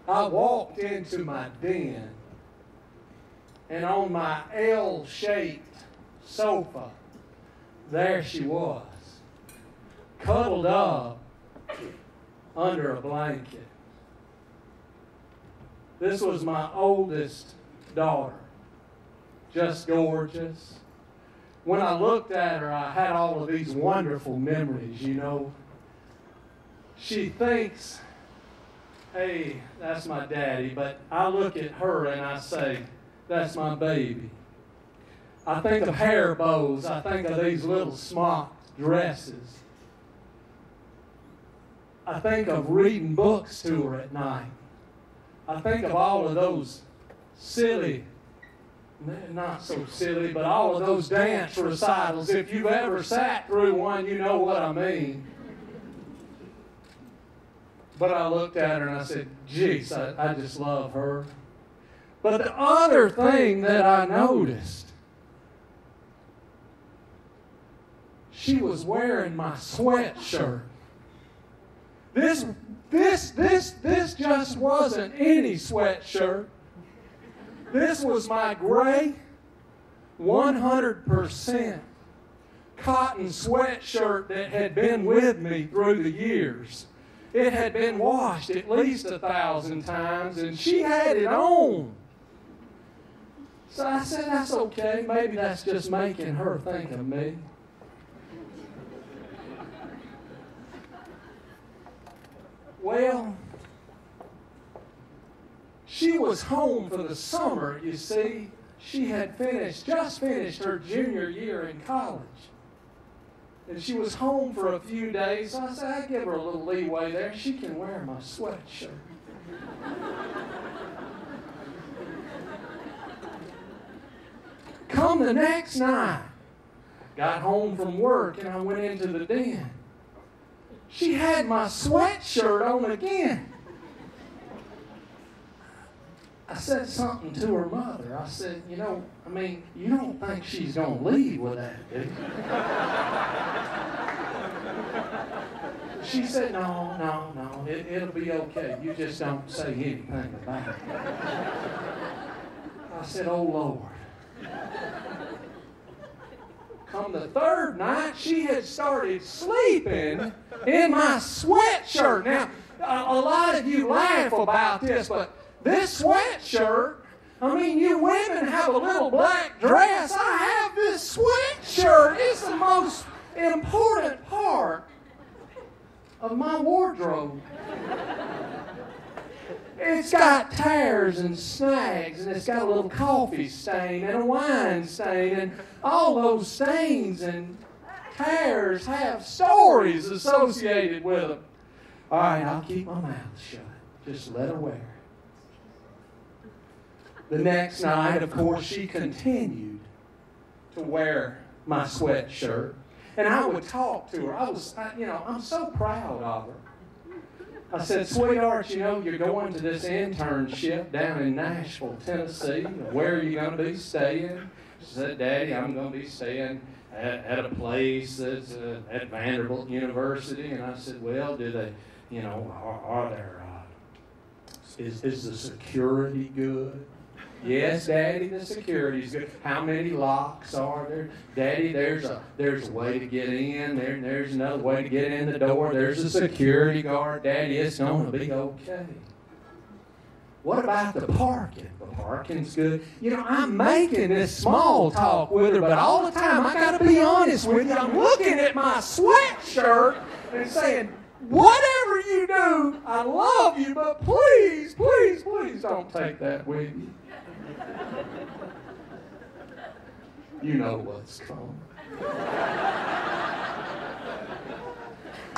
I walked into my den, and on my L-shaped sofa, there she was, cuddled up under a blanket. This was my oldest daughter, just gorgeous. When I looked at her, I had all of these wonderful memories, you know. She thinks, hey, that's my daddy, but I look at her and I say, that's my baby. I think of hair bows. I think of these little smock dresses. I think of reading books to her at night. I think of all of those silly, not so silly, but all of those dance recitals. If you've ever sat through one, you know what I mean. But I looked at her and I said, geez, I just love her. But the other thing that I noticed, she was wearing my sweatshirt. This just wasn't any sweatshirt. This was my gray, 100% cotton sweatshirt that had been with me through the years. It had been washed at least 1,000 times, and she had it on. So I said, that's okay. Maybe that's just making her think of me. Well, she was home for the summer, you see. She had just finished her junior year in college. And she was home for a few days. So I said, I give her a little leeway there. She can wear my sweatshirt. Come the next night, got home from work and I went into the den. She had my sweatshirt on again. I said something to her mother. I said, you don't think she's going to leave with that, do you? She said, no, it'll be okay. You just don't say anything about it. I said, oh, Lord. Come the third night, she had started sleeping in my sweatshirt. Now, a lot of you laugh about this, but this sweatshirt, you women have a little black dress. I have this sweatshirt. It's the most important part of my wardrobe. It's got tears and snags, and it's got a little coffee stain and a wine stain, and all those stains and tears have stories associated with them. All right, I'll keep my mouth shut. Just let her wear it. The next night, of course, she continued to wear my sweatshirt, and I would talk to her. I'm so proud of her. I said, sweetheart, you're going to this internship down in Nashville, Tennessee. Where are you going to be staying? She said, Daddy, I'm going to be staying at a place that's at Vanderbilt University. And I said, well, do they, are there, is the security good? Yes, Daddy, the security's good. How many locks are there? Daddy, there's a way to get in. There's another way to get in the door. There's a security guard. Daddy, it's going to be okay. What about the parking? The parking's good. I'm making this small talk with her, but all the time, I got to be honest with you, I'm looking at my sweatshirt and saying, whatever you do, I love you, but please, please, please don't take that with you. You know what's coming.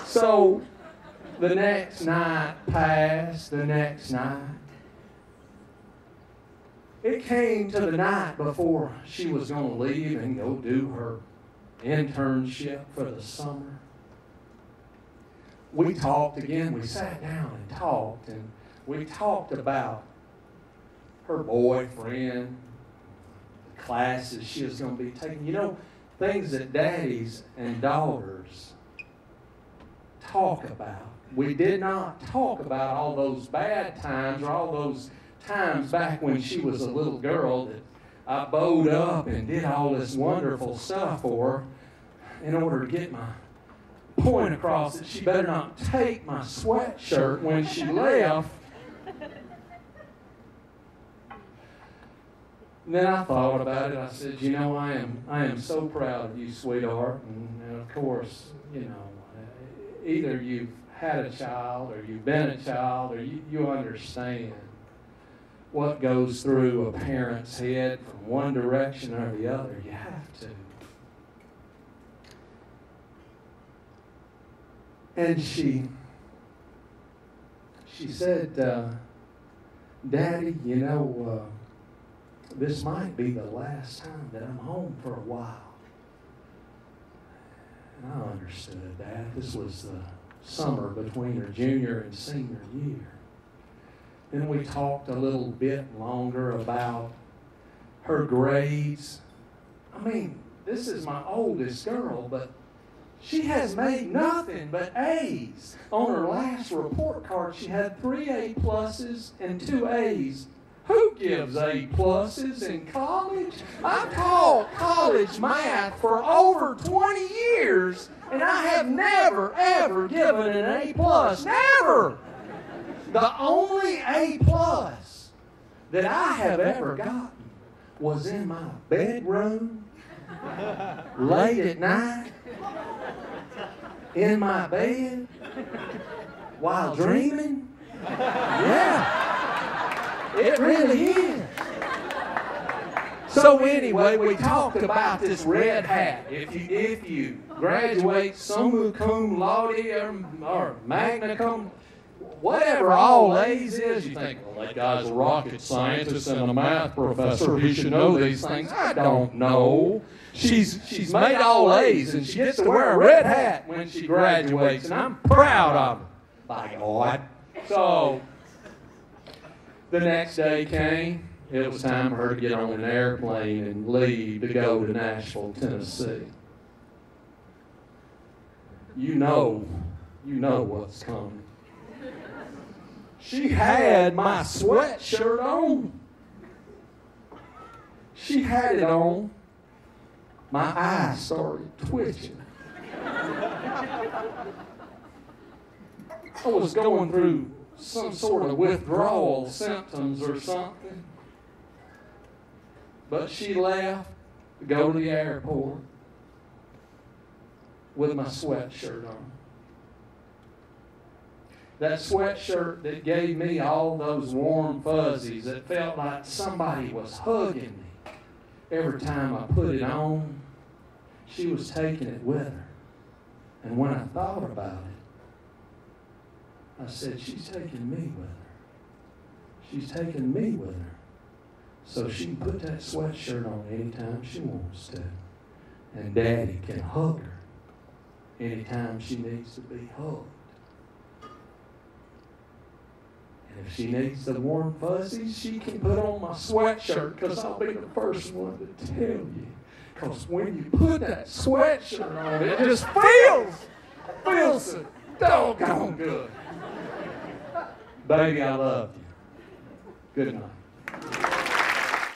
So, the next night passed, the next night. It came to the night before she was going to leave and go do her internship for the summer. We talked again. We sat down and talked, and we talked about her boyfriend, the classes she was going to be taking. Things that daddies and daughters talk about we did not talk about all those bad times or all those times back when she was a little girl that I bowed up and did all this wonderful stuff for her in order to get my point across that she better not take my sweatshirt when she left. And then I thought about it. I said, you know, I am so proud of you, sweetheart. And of course, you know, either you've had a child or you've been a child or you understand what goes through a parent's head from one direction or the other. You have to. And she said, Daddy, you know, this might be the last time that I'm home for a while. And I understood that. This was the summer between her junior and senior year. Then we talked a little bit longer about her grades. I mean, this is my oldest girl, but she has made nothing but A's. On her last report card, she had 3 A pluses and 2 A's. Who gives A pluses in college? I've taught college math for over 20 years, and I have never, ever given an A plus. Never! The only A plus that I have ever gotten was in my bedroom, late at night, in my bed, while dreaming. Yeah, it really is. So anyway, we talked about this red hat. If you graduate summa cum laude or magna cum, whatever all A's is, you think, well, that guy's a rocket scientist and a math professor. He should know these things. I don't know. She's made all A's, and she gets to wear a red hat when she graduates, and I'm proud of her, by God. So the next day came. It was time for her to get on an airplane and leave to go to Nashville, Tennessee. You know what's coming. She had my sweatshirt on. She had it on. My eyes started twitching. I was going through some sort of withdrawal symptoms or something. But she left to go to the airport with my sweatshirt on. That sweatshirt that gave me all those warm fuzzies, that felt like somebody was hugging me every time I put it on. She was taking it with her. And when I thought about it, I said, she's taking me with her. She's taking me with her. So she can put that sweatshirt on anytime she wants to. And Daddy can hug her anytime she needs to be hugged. And if she needs the warm fuzzies, she can put on my sweatshirt, because I'll be the first one to tell you. Because when you put that sweatshirt on, it just feels so doggone good. Baby, I love you. Good night.